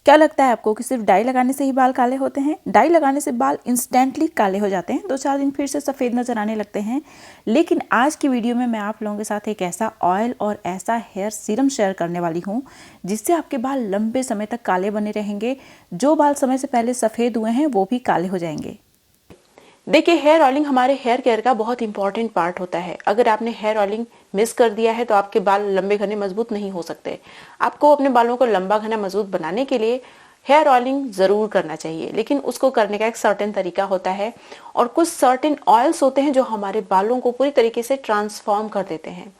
क्या लगता है आपको कि सिर्फ डाई लगाने से ही बाल काले होते हैं? डाई लगाने से बाल इंस्टेंटली काले हो जाते हैं, 2-4 दिन फिर से सफ़ेद नज़र आने लगते हैं। लेकिन आज की वीडियो में मैं आप लोगों के साथ एक ऐसा ऑयल और ऐसा हेयर सीरम शेयर करने वाली हूँ जिससे आपके बाल लंबे समय तक काले बने रहेंगे। जो बाल समय से पहले सफ़ेद हुए हैं वो भी काले हो जाएंगे। देखिए, हेयर ऑयलिंग हमारे हेयर केयर का बहुत इंपॉर्टेंट पार्ट होता है। अगर आपने हेयर ऑयलिंग मिस कर दिया है तो आपके बाल लंबे घने मजबूत नहीं हो सकते। आपको अपने बालों को लंबा घना मजबूत बनाने के लिए हेयर ऑयलिंग जरूर करना चाहिए, लेकिन उसको करने का एक सर्टेन तरीका होता है और कुछ सर्टेन ऑयल्स होते हैं जो हमारे बालों को पूरी तरीके से ट्रांसफॉर्म कर देते हैं।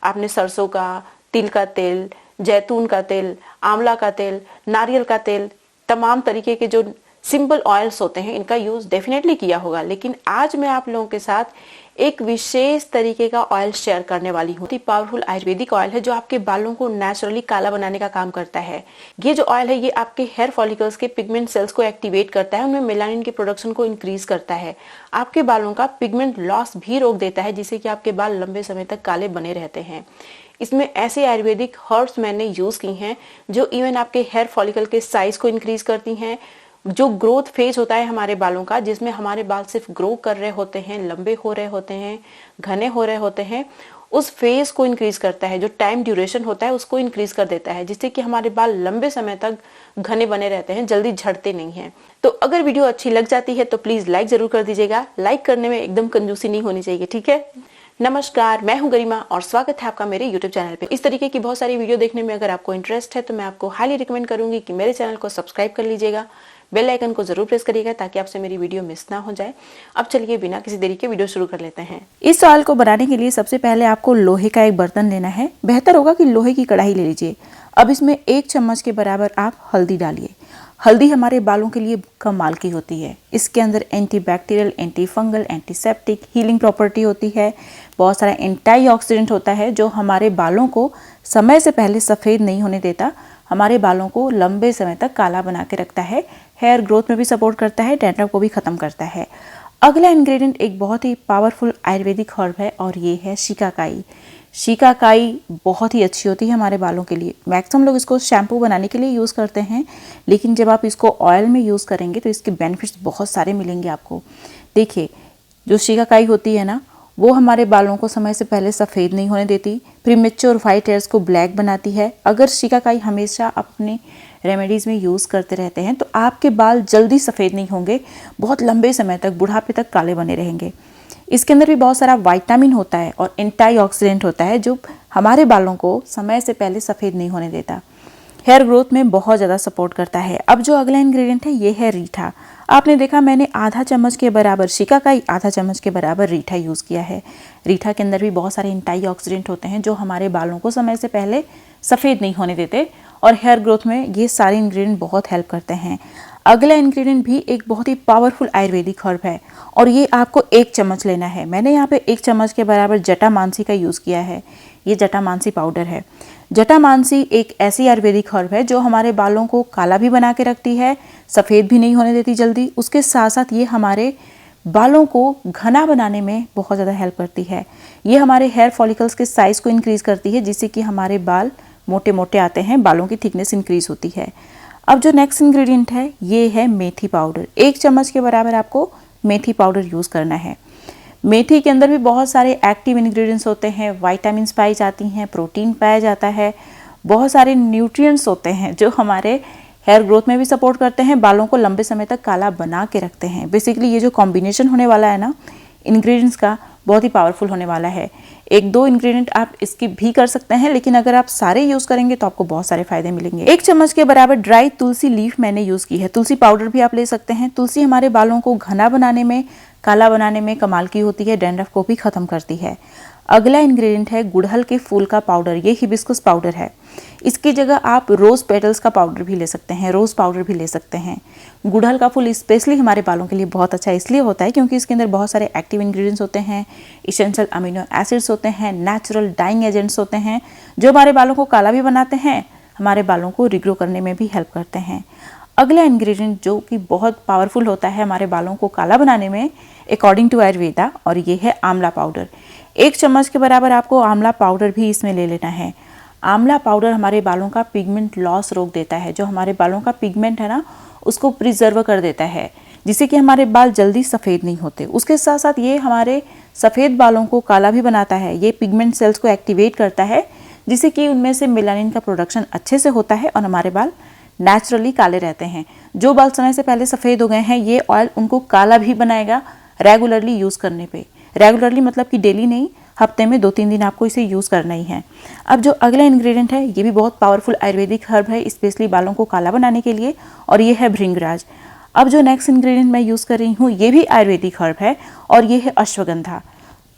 आपने सरसों का, तिल का तेल, जैतून का तेल, आंवला का तेल, नारियल का तेल, तमाम तरीके के जो सिंपल ऑयल्स होते हैं इनका यूज डेफिनेटली किया होगा। लेकिन आज मैं आप लोगों के साथ एक विशेष तरीके का ऑयल शेयर करने वाली हूँ। पावरफुल आयुर्वेदिक ऑयल है जो आपके बालों को नेचुरली काला बनाने का काम करता है। ये जो ऑयल है ये आपके हेयर फॉलिकल्स के पिगमेंट सेल्स को एक्टिवेट करता है, उनमें मेलानिन के प्रोडक्शन को इंक्रीज करता है, आपके बालों का पिगमेंट लॉस भी रोक देता है जिससे कि आपके बाल लंबे समय तक काले बने रहते हैं। इसमें ऐसे आयुर्वेदिक हर्ब्स मैंने यूज की हैं जो इवन आपके हेयर फॉलिकल के साइज को इंक्रीज करती हैं। जो ग्रोथ फेज होता है हमारे बालों का, जिसमें हमारे बाल सिर्फ ग्रो कर रहे होते हैं, लंबे हो रहे होते हैं, घने हो रहे होते हैं, उस फेज को इंक्रीज करता है। जो टाइम ड्यूरेशन होता है उसको इंक्रीज कर देता है जिससे कि हमारे बाल लंबे समय तक घने बने रहते हैं, जल्दी झड़ते नहीं हैं। तो अगर वीडियो अच्छी लग जाती है तो प्लीज लाइक जरूर कर दीजिएगा। लाइक करने में एकदम कंजूसी नहीं होनी चाहिए, ठीक है। नमस्कार, मैं हूं गरिमा और स्वागत है आपका मेरे YouTube चैनल पे। इस तरीके की बहुत सारी वीडियो देखने में अगर आपको इंटरेस्ट है तो मैं आपको हाईली रिकमेंड करूंगी कि मेरे चैनल को सब्सक्राइब कर लीजिएगा, बेल आइकन को जरूर प्रेस करिएगा ताकि आपसे मेरी वीडियो मिस ना हो जाए। अब चलिए बिना किसी देरी के वीडियो शुरू कर लेते हैं। इस ऑयल को बनाने के लिए सबसे पहले आपको लोहे का एक बर्तन लेना है। बेहतर होगा कि लोहे की कढ़ाई ले लीजिए। अब इसमें 1 चम्मच के बराबर आप हल्दी डालिए। हल्दी हमारे बालों के लिए कमाल की होती है। इसके अंदर antibacterial, anti fungal, antiseptic, healing property होती है। बहुत सारा एंटीऑक्सीडेंट होता है जो हमारे बालों को समय से पहले सफ़ेद नहीं होने देता, हमारे बालों को लंबे समय तक काला बना के रखता है, हेयर ग्रोथ में भी सपोर्ट करता है, डैंड्रफ को भी ख़त्म करता है। अगला इंग्रेडिएंट एक बहुत ही पावरफुल आयुर्वेदिक हर्ब है और ये है शिकाकाई। शिकाकाई बहुत ही अच्छी होती है हमारे बालों के लिए। मैक्सिमम लोग इसको शैम्पू बनाने के लिए यूज़ करते हैं, लेकिन जब आप इसको ऑयल में यूज़ करेंगे तो इसके बेनिफिट्स बहुत सारे मिलेंगे आपको। देखिए, जो शिकाकाई होती है ना, वो हमारे बालों को समय से पहले सफ़ेद नहीं होने देती, प्रीमेच्योर वाइट हेयर्स को ब्लैक बनाती है। अगर शिकाकाई हमेशा अपने रेमेडीज़ में यूज़ करते रहते हैं तो आपके बाल जल्दी सफ़ेद नहीं होंगे, बहुत लंबे समय तक, बुढ़ापे तक काले बने रहेंगे। इसके अंदर भी बहुत सारा विटामिन होता है और एंटीऑक्सीडेंट होता है जो हमारे बालों को समय से पहले सफ़ेद नहीं होने देता, हेयर ग्रोथ में बहुत ज़्यादा सपोर्ट करता है। अब जो अगला इंग्रेडिएंट है ये है रीठा। आपने देखा मैंने आधा चम्मच के बराबर शिकाकाई, आधा चम्मच के बराबर रीठा यूज़ किया है। रीठा के अंदर भी बहुत सारे एंटीऑक्सीडेंट होते हैं जो हमारे बालों को समय से पहले सफ़ेद नहीं होने देते और हेयर ग्रोथ में ये सारे इंग्रेडिएंट बहुत हेल्प करते हैं। अगला इंग्रेडिएंट भी एक बहुत ही पावरफुल आयुर्वेदिक हर्ब है और ये आपको 1 चम्मच लेना है। मैंने यहाँ पे 1 चम्मच के बराबर जटामांसी का यूज़ किया है। ये जटामांसी पाउडर है। जटामांसी एक ऐसी आयुर्वेदिक हर्ब है जो हमारे बालों को काला भी बना के रखती है, सफ़ेद भी नहीं होने देती जल्दी। उसके साथ साथ ये हमारे बालों को घना बनाने में बहुत ज़्यादा हेल्प करती है। ये हमारे हेयर फॉलिकल्स के साइज़ को इंक्रीज़ करती है जिससे कि हमारे बाल मोटे मोटे आते हैं, बालों की थिकनेस इंक्रीज़ होती है। अब जो नेक्स्ट इंग्रेडिएंट है ये है मेथी पाउडर। 1 चम्मच के बराबर आपको मेथी पाउडर यूज़ करना है। मेथी के अंदर भी बहुत सारे एक्टिव इंग्रेडिएंट्स होते हैं, विटामिन्स पाई जाती हैं, प्रोटीन पाया जाता है, बहुत सारे न्यूट्रिएंट्स होते हैं जो हमारे हेयर ग्रोथ में भी सपोर्ट करते हैं, बालों को लंबे समय तक काला बना के रखते हैं। बेसिकली ये जो कॉम्बिनेशन होने वाला है ना इंग्रेडिएंट्स का, बहुत ही पावरफुल होने वाला है। 1-2 इंग्रेडिएंट आप इसकी भी कर सकते हैं, लेकिन अगर आप सारे यूज़ करेंगे तो आपको बहुत सारे फायदे मिलेंगे। 1 चम्मच के बराबर ड्राई तुलसी लीफ मैंने यूज़ की है। तुलसी पाउडर भी आप ले सकते हैं। तुलसी हमारे बालों को घना बनाने में, काला बनाने में कमाल की होती है, डैंड्रफ को भी ख़त्म करती है। अगला इंग्रेडिएंट है गुड़हल के फूल का पाउडर। ये हिबिस्कस पाउडर है। इसकी जगह आप रोज़ पेटल्स का पाउडर भी ले सकते हैं, रोज़ पाउडर भी ले सकते हैं। गुड़हल का फूल स्पेशली हमारे बालों के लिए बहुत अच्छा इसलिए होता है क्योंकि इसके अंदर बहुत सारे एक्टिव इंग्रेडिएंट्स होते हैं, एसेंशियल अमीनो एसिड्स होते हैं, नेचुरल डाइंग एजेंट्स होते हैं जो हमारे बालों को काला भी बनाते हैं, हमारे बालों को रिग्रो करने में भी हेल्प करते हैं। अगला इंग्रेडिएंट जो कि बहुत पावरफुल होता है हमारे बालों को काला बनाने में अकॉर्डिंग टू आयुर्वेदा, और ये है आंवला पाउडर। 1 चम्मच के बराबर आपको आंवला पाउडर भी इसमें ले लेना है। आंवला पाउडर हमारे बालों का पिगमेंट लॉस रोक देता है, जो हमारे बालों का पिगमेंट है ना उसको प्रिजर्व कर देता है, जिससे कि हमारे बाल जल्दी सफ़ेद नहीं होते। उसके साथ साथ ये हमारे सफ़ेद बालों को काला भी बनाता है। ये पिगमेंट सेल्स को एक्टिवेट करता है, जिससे कि उनमें से मेलानिन का प्रोडक्शन अच्छे से होता है और हमारे बाल नेचुरली काले रहते हैं। जो बाल समय से पहले सफ़ेद हो गए हैं, ये ऑयल उनको काला भी बनाएगा रेगुलरली यूज़ करने पे। रेगुलरली मतलब कि डेली नहीं, हफ्ते में 2-3 दिन आपको इसे यूज़ करना ही है। अब जो अगला इंग्रेडिएंट है, ये भी बहुत पावरफुल आयुर्वेदिक हर्ब है, स्पेशली बालों को काला बनाने के लिए, और ये है भृंगराज। अब जो नेक्स्ट इंग्रेडिएंट मैं यूज़ कर रही हूँ, ये भी आयुर्वेदिक हर्ब है और ये है अश्वगंधा।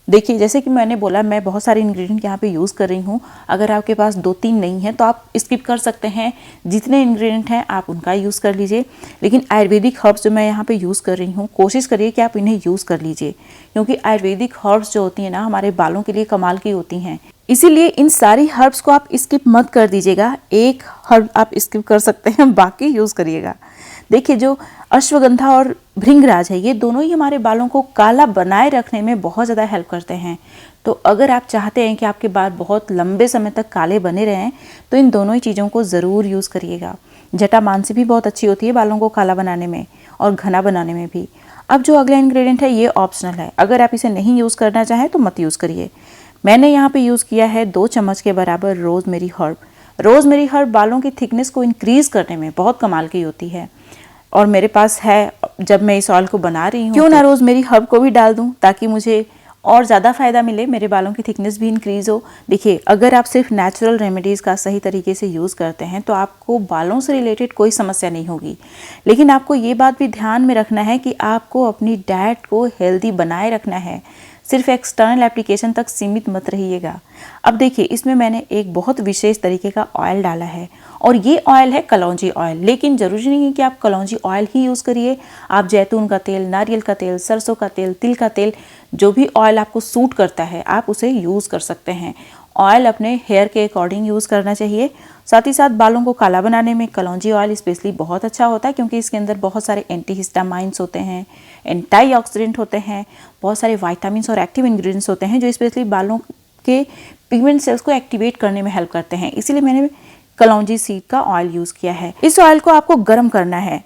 देखिए, जैसे कि मैंने बोला, मैं बहुत सारे इंग्रेडिएंट यहाँ पे यूज़ कर रही हूँ। अगर आपके पास 2-3 नहीं है तो आप स्किप कर सकते हैं। जितने इंग्रेडिएंट हैं आप उनका यूज़ कर लीजिए। लेकिन आयुर्वेदिक हर्ब्स जो मैं यहाँ पे यूज़ कर रही हूँ, कोशिश करिए कि आप इन्हें यूज़ कर लीजिए, क्योंकि आयुर्वेदिक हर्ब्स जो होती हैं ना, हमारे बालों के लिए कमाल की होती हैं। इसीलिए इन सारी हर्ब्स को आप स्किप मत कर दीजिएगा। एक हर्ब आप स्किप कर सकते हैं, बाकी यूज़ करिएगा। देखिए, जो अश्वगंधा और भृंगराज है, ये दोनों ही हमारे बालों को काला बनाए रखने में बहुत ज़्यादा हेल्प करते हैं। तो अगर आप चाहते हैं कि आपके बाल बहुत लंबे समय तक काले बने रहें, तो इन दोनों ही चीज़ों को ज़रूर यूज़ करिएगा। जटामांसी भी बहुत अच्छी होती है बालों को काला बनाने में और घना बनाने में भी। अब जो अगला इंग्रेडिएंट है, ये ऑप्शनल है। अगर आप इसे नहीं यूज़ करना चाहें तो मत यूज़ करिए। मैंने यहाँ पे यूज़ किया है 2 चम्मच के बराबर रोज़मेरी हर्ब। रोज़मेरी हर्ब बालों की थिकनेस को इंक्रीज़ करने में बहुत कमाल की होती है, और मेरे पास है। जब मैं इस ऑयल को बना रही हूँ, क्यों ना रोज़मेरी हर्ब को भी डाल दूँ, ताकि मुझे और ज़्यादा फ़ायदा मिले, मेरे बालों की थिकनेस भी इंक्रीज़ हो। देखिए, अगर आप सिर्फ नेचुरल रेमेडीज़ का सही तरीके से यूज़ करते हैं तो आपको बालों से रिलेटेड कोई समस्या नहीं होगी। लेकिन आपको ये बात भी ध्यान में रखना है कि आपको अपनी डाइट को हेल्दी बनाए रखना है। सिर्फ एक्सटर्नल एप्लीकेशन तक सीमित मत रहिएगा। अब देखिए, इसमें मैंने एक बहुत विशेष तरीके का ऑयल डाला है, और ये ऑयल है कलौंजी ऑयल। लेकिन ज़रूरी नहीं है कि आप कलौंजी ऑयल ही यूज़ करिए। आप जैतून का तेल, नारियल का तेल, सरसों का तेल, तिल का तेल, जो भी ऑयल आपको सूट करता है आप उसे यूज़ कर सकते हैं। ऑयल अपने हेयर के अकॉर्डिंग यूज़ करना चाहिए। साथ ही साथ बालों को काला बनाने में कलौंजी ऑयल स्पेशली बहुत अच्छा होता है, क्योंकि इसके अंदर बहुत सारे एंटीहिस्टामाइंस होते हैं, एंटीऑक्सीडेंट होते हैं, बहुत सारे विटामिन्स और एक्टिव इंग्रेडिएंट्स होते हैं, जो स्पेशली बालों के पिगमेंट सेल्स को एक्टिवेट करने में हेल्प करते हैं। इसीलिए मैंने कलौंजी सीड का ऑयल यूज़ किया है। इस ऑयल को आपको गर्म करना है,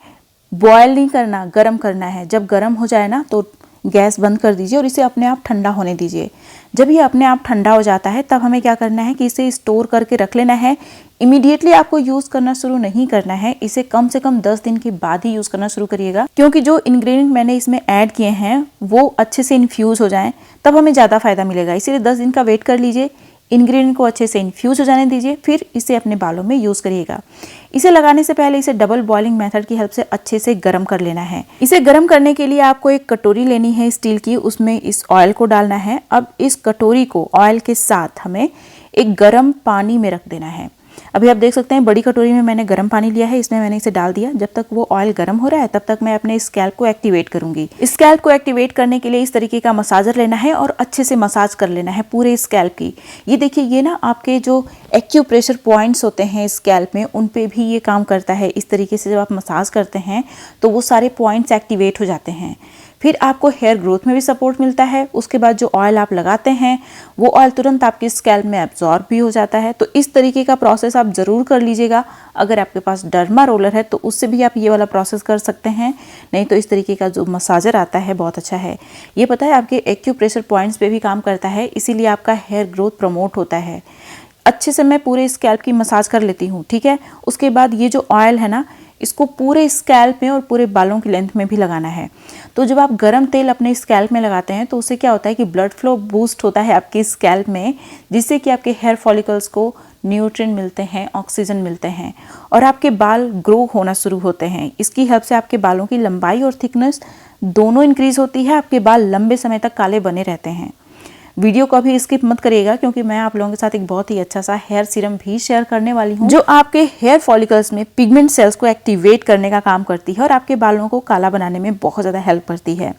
बॉयल नहीं करना, गर्म करना है। जब गर्म हो जाए ना तो गैस बंद कर दीजिए और इसे अपने आप ठंडा होने दीजिए। जब ये अपने आप ठंडा हो जाता है, तब हमें क्या करना है कि इसे स्टोर करके रख लेना है। इमीडिएटली आपको यूज़ करना शुरू नहीं करना है। इसे कम से कम 10 दिन के बाद ही यूज़ करना शुरू करिएगा, क्योंकि जो इंग्रेडिएंट मैंने इसमें ऐड किए हैं वो अच्छे से इन्फ्यूज़ हो जाएं, तब हमें ज़्यादा फ़ायदा मिलेगा। इसीलिए 10 दिन का वेट कर लीजिए, इंग्रेडिएंट को अच्छे से इन्फ्यूज़ हो जाने दीजिए, फिर इसे अपने बालों में यूज़ करिएगा। इसे लगाने से पहले इसे डबल बॉइलिंग मेथड की हेल्प से अच्छे से गर्म कर लेना है। इसे गर्म करने के लिए आपको एक कटोरी लेनी है स्टील की, उसमें इस ऑयल को डालना है। अब इस कटोरी को ऑयल के साथ हमें एक गर्म पानी में रख देना है। अभी आप देख सकते हैं बड़ी कटोरी में मैंने गर्म पानी लिया है, इसमें मैंने इसे डाल दिया। जब तक वो ऑयल गर्म हो रहा है तब तक मैं अपने स्कैल्प को एक्टिवेट करूंगी। स्कैल्प को एक्टिवेट करने के लिए इस तरीके का मसाजर लेना है और अच्छे से मसाज कर लेना है पूरे स्कैल्प की। ये देखिए, ये ना आपके जो एक्यूप्रेशर पॉइंट्स होते हैं स्कैल्प में, उन पे भी ये काम करता है। इस तरीके से जब आप मसाज करते हैं तो वो सारे पॉइंट्स एक्टिवेट हो जाते हैं। फिर आपको हेयर ग्रोथ में भी सपोर्ट मिलता है। उसके बाद जो ऑयल आप लगाते हैं वो ऑयल तुरंत आपके स्कैल्प में एब्जॉर्ब भी हो जाता है। तो इस तरीके का प्रोसेस आप ज़रूर कर लीजिएगा। अगर आपके पास डर्मा रोलर है तो उससे भी आप ये वाला प्रोसेस कर सकते हैं, नहीं तो इस तरीके का जो मसाजर आता है बहुत अच्छा है। ये पता है आपके एक्यूप्रेशर पॉइंट्स पे भी काम करता है, इसीलिए आपका हेयर ग्रोथ प्रमोट होता है। अच्छे से मैं पूरे स्कैल्प की मसाज कर लेती हूँ, ठीक है। उसके बाद ये जो ऑयल है ना, इसको पूरे स्कैल्प में और पूरे बालों की लेंथ में भी लगाना है। तो जब आप गर्म तेल अपने स्कैल्प में लगाते हैं तो उससे क्या होता है कि ब्लड फ्लो बूस्ट होता है आपके स्कैल्प में, जिससे कि आपके हेयर फॉलिकल्स को न्यूट्रिएंट मिलते हैं, ऑक्सीजन मिलते हैं और आपके बाल ग्रो होना शुरू होते हैं। इसकी हेल्प से आपके बालों की लंबाई और थिकनेस दोनों इंक्रीज होती है। आपके बाल लंबे समय तक काले बने रहते हैं। वीडियो को भी स्किप मत करिएगा, क्योंकि मैं आप लोगों के साथ एक बहुत ही अच्छा सा हेयर सीरम भी शेयर करने वाली हूँ, जो आपके हेयर फॉलिकल्स में पिगमेंट सेल्स को एक्टिवेट करने का काम करती है और आपके बालों को काला बनाने में बहुत ज़्यादा हेल्प करती है।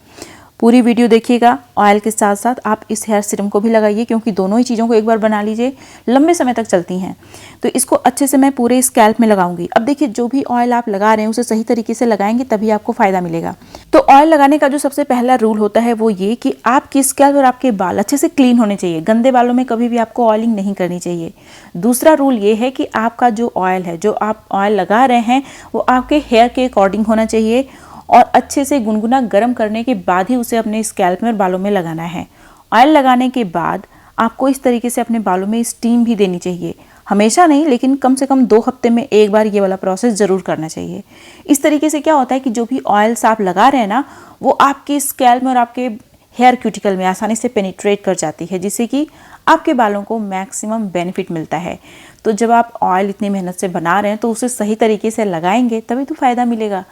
पूरी वीडियो देखिएगा। ऑयल के साथ साथ आप इस हेयर सीरम को भी लगाइए, क्योंकि दोनों ही चीज़ों को एक बार बना लीजिए, लंबे समय तक चलती हैं। तो इसको अच्छे से मैं पूरे स्कैल्प में लगाऊंगी। अब देखिए, जो भी ऑयल आप लगा रहे हैं उसे सही तरीके से लगाएंगे तभी आपको फ़ायदा मिलेगा। तो ऑयल लगाने का जो सबसे पहला रूल होता है वो ये कि आपकी स्कैल्प और आपके बाल अच्छे से क्लीन होने चाहिए। गंदे बालों में कभी भी आपको ऑयलिंग नहीं करनी चाहिए। दूसरा रूल ये है कि आपका जो ऑयल है, जो आप ऑयल लगा रहे हैं, वो आपके हेयर के अकॉर्डिंग होना चाहिए और अच्छे से गुनगुना गर्म करने के बाद ही उसे अपने स्कैल्प में और बालों में लगाना है। ऑयल लगाने के बाद आपको इस तरीके से अपने बालों में स्टीम भी देनी चाहिए। हमेशा नहीं, लेकिन कम से कम 2 हफ्ते में एक बार ये वाला प्रोसेस ज़रूर करना चाहिए। इस तरीके से क्या होता है कि जो भी ऑयल्स आप लगा रहे हैं ना, वो आपके स्कैल्प में और आपके हेयर क्यूटिकल में आसानी से पेनिट्रेट कर जाती है, जिससे कि आपके बालों को मैक्सिमम बेनिफिट मिलता है। तो जब आप ऑयल इतनी मेहनत से बना रहे हैं तो उसे सही तरीके से लगाएंगे तभी तो फ़ायदा मिलेगा।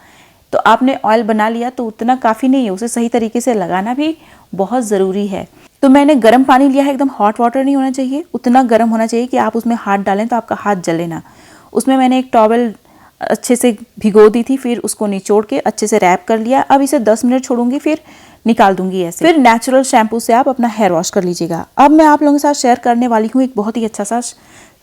तो आपने ऑयल बना लिया तो उतना काफ़ी नहीं है, उसे सही तरीके से लगाना भी बहुत ज़रूरी है। तो मैंने गर्म पानी लिया है, एकदम हॉट वाटर नहीं होना चाहिए, उतना गर्म होना चाहिए कि आप उसमें हाथ डालें तो आपका हाथ जले ना। उसमें मैंने एक टॉवल अच्छे से भिगो दी थी, फिर उसको निचोड़ के अच्छे से रैप कर लिया। अब इसे 10 मिनट छोड़ूंगी, फिर निकाल दूंगी ऐसे। फिर नेचुरल शैम्पू से आप अपना हेयर वॉश कर लीजिएगा। अब मैं आप लोगों के साथ शेयर करने वाली हूँ एक बहुत ही अच्छा सा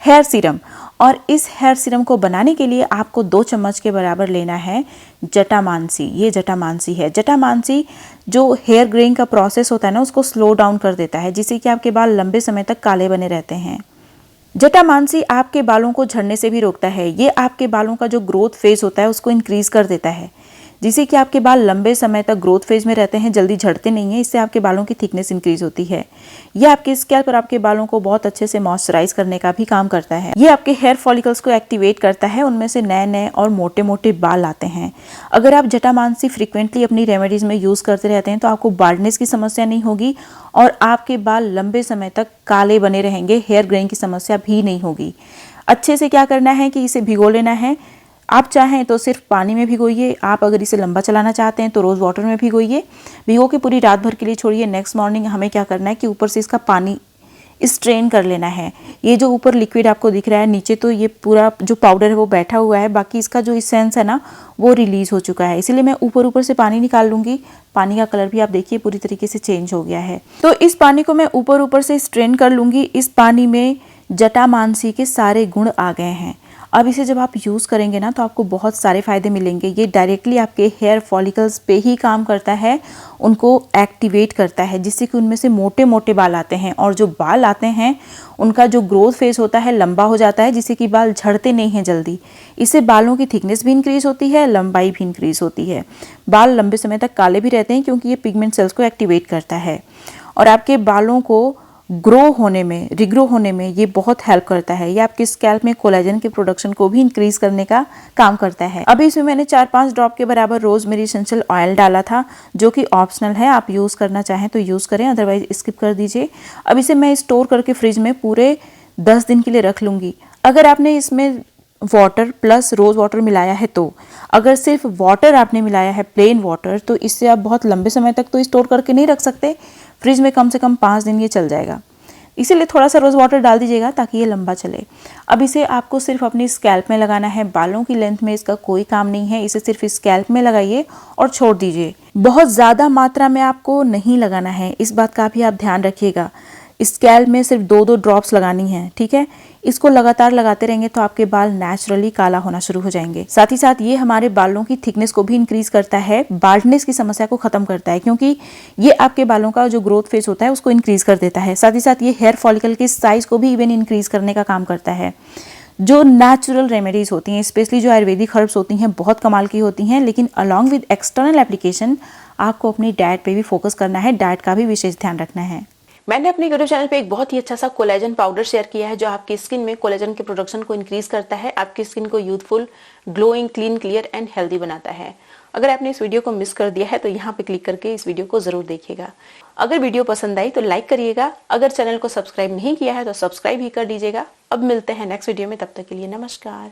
हेयर सीरम। और इस हेयर सीरम को बनाने के लिए आपको 2 चम्मच के बराबर लेना है जटामांसी। ये जटामांसी है। जटामांसी जो हेयर ग्रेइंग का प्रोसेस होता है ना, उसको स्लो डाउन कर देता है, जिससे कि आपके बाल लंबे समय तक काले बने रहते हैं। जटामांसी आपके बालों को झड़ने से भी रोकता है। ये आपके बालों का जो ग्रोथ फेज होता है उसको इंक्रीज कर देता है, जिससे कि आपके बाल लंबे समय तक ग्रोथ फेज में रहते हैं, जल्दी झड़ते नहीं हैं। इससे आपके बालों की थिकनेस इंक्रीज होती है। ये आपके स्कैल्प पर आपके बालों को बहुत अच्छे से मॉइस्चराइज करने का भी काम करता है। ये आपके हेयर फॉलिकल्स को एक्टिवेट करता है, उनमें से नए नए और मोटे मोटे बाल आते हैं। अगर आप जटामांसी फ्रिक्वेंटली अपनी रेमेडीज में यूज करते रहते हैं तो आपको बाल्डनेस की समस्या नहीं होगी और आपके बाल लंबे समय तक काले बने रहेंगे। हेयर ग्रेइंग की समस्या भी नहीं होगी। अच्छे से क्या करना है कि इसे भिगो लेना है। आप चाहें तो सिर्फ पानी में भिगोइए, आप अगर इसे लंबा चलाना चाहते हैं तो रोज़ वाटर में भिगोइए। भिगो के पूरी रात भर के लिए छोड़िए। नेक्स्ट मॉर्निंग हमें क्या करना है कि ऊपर से इसका पानी स्ट्रेन कर लेना है। ये जो ऊपर लिक्विड आपको दिख रहा है, नीचे तो ये पूरा जो पाउडर है वो बैठा हुआ है, बाकी इसका जो इसेंस है ना वो रिलीज हो चुका है। इसीलिए मैं ऊपर ऊपर से पानी निकाल लूँगी। पानी का कलर भी आप देखिए पूरी तरीके से चेंज हो गया है। तो इस पानी को मैं ऊपर ऊपर से स्ट्रेन कर लूँगी। इस पानी में जटामांसी के सारे गुण आ गए हैं। अब इसे जब आप यूज़ करेंगे ना तो आपको बहुत सारे फ़ायदे मिलेंगे। ये डायरेक्टली आपके हेयर फॉलिकल्स पे ही काम करता है, उनको एक्टिवेट करता है, जिससे कि उनमें से मोटे मोटे बाल आते हैं। और जो बाल आते हैं उनका जो ग्रोथ फेज होता है लंबा हो जाता है, जिससे कि बाल झड़ते नहीं हैं जल्दी। इससे बालों की थिकनेस भी इंक्रीज़ होती है, लंबाई भी इंक्रीज़ होती है। बाल लंबे समय तक काले भी रहते हैं क्योंकि ये पिगमेंट सेल्स को एक्टिवेट करता है। और आपके बालों को ग्रो होने में, रिग्रो होने में ये बहुत हेल्प करता है। ये आपके स्कैल्प में कोलेजन के प्रोडक्शन को भी इंक्रीज करने का काम करता है। अभी इसमें मैंने 4-5 ड्रॉप के बराबर रोजमेरी एसेंशियल ऑयल डाला था, जो कि ऑप्शनल है। आप यूज़ करना चाहें तो यूज़ करें, अदरवाइज स्किप कर दीजिए। अब इसे मैं स्टोर करके फ्रिज में पूरे 10 दिन के लिए रख लूँगी। अगर आपने इसमें वाटर प्लस रोज़ वाटर मिलाया है तो, अगर सिर्फ वाटर आपने मिलाया है, प्लेन वाटर, तो इससे आप बहुत लंबे समय तक तो स्टोर करके नहीं रख सकते। फ्रिज में कम से कम 5 दिन ये चल जाएगा। इसीलिए थोड़ा सा रोज़ वाटर डाल दीजिएगा ताकि ये लंबा चले। अब इसे आपको सिर्फ अपनी स्कैल्प में लगाना है। बालों की लेंथ में इसका कोई काम नहीं है। इसे सिर्फ स्कैल्प में लगाइए और छोड़ दीजिए। बहुत ज़्यादा मात्रा में आपको नहीं लगाना है, इस बात का भी आप ध्यान रखिएगा। स्कैल्प में सिर्फ 2-2 ड्रॉप्स लगानी है, ठीक है। इसको लगातार लगाते रहेंगे तो आपके बाल नेचुरली काला होना शुरू हो जाएंगे। साथ ही साथ ये हमारे बालों की थिकनेस को भी इंक्रीज करता है, बाल्डनेस की समस्या को खत्म करता है, क्योंकि ये आपके बालों का जो ग्रोथ फेज होता है उसको इंक्रीज कर देता है। साथ ही साथ ये हेयर फॉलिकल की साइज को भी इवन इंक्रीज करने का काम करता है। जो नेचुरल रेमेडीज होती हैं, स्पेशली जो आयुर्वेदिक हर्ब्स होती हैं, बहुत कमाल की होती हैं। लेकिन अलॉन्ग विद एक्सटर्नल एप्लीकेशन आपको अपनी डाइट पे भी फोकस करना है, डाइट का भी विशेष ध्यान रखना है। मैंने अपने यूट्यूब चैनल पे एक बहुत ही अच्छा सा कोलेजन पाउडर शेयर किया है, जो आपकी स्किन में कोलेजन के प्रोडक्शन को इंक्रीज करता है, आपकी स्किन को youthful, glowing, clean, clear and healthy बनाता है। अगर आपने इस वीडियो को मिस कर दिया है तो यहाँ पे क्लिक करके इस वीडियो को जरूर देखिएगा। अगर वीडियो पसंद आई तो लाइक करिएगा। अगर चैनल को सब्सक्राइब नहीं किया है तो सब्सक्राइब ही कर दीजिएगा। अब मिलते हैं नेक्स्ट वीडियो में, तब तक के लिए नमस्कार।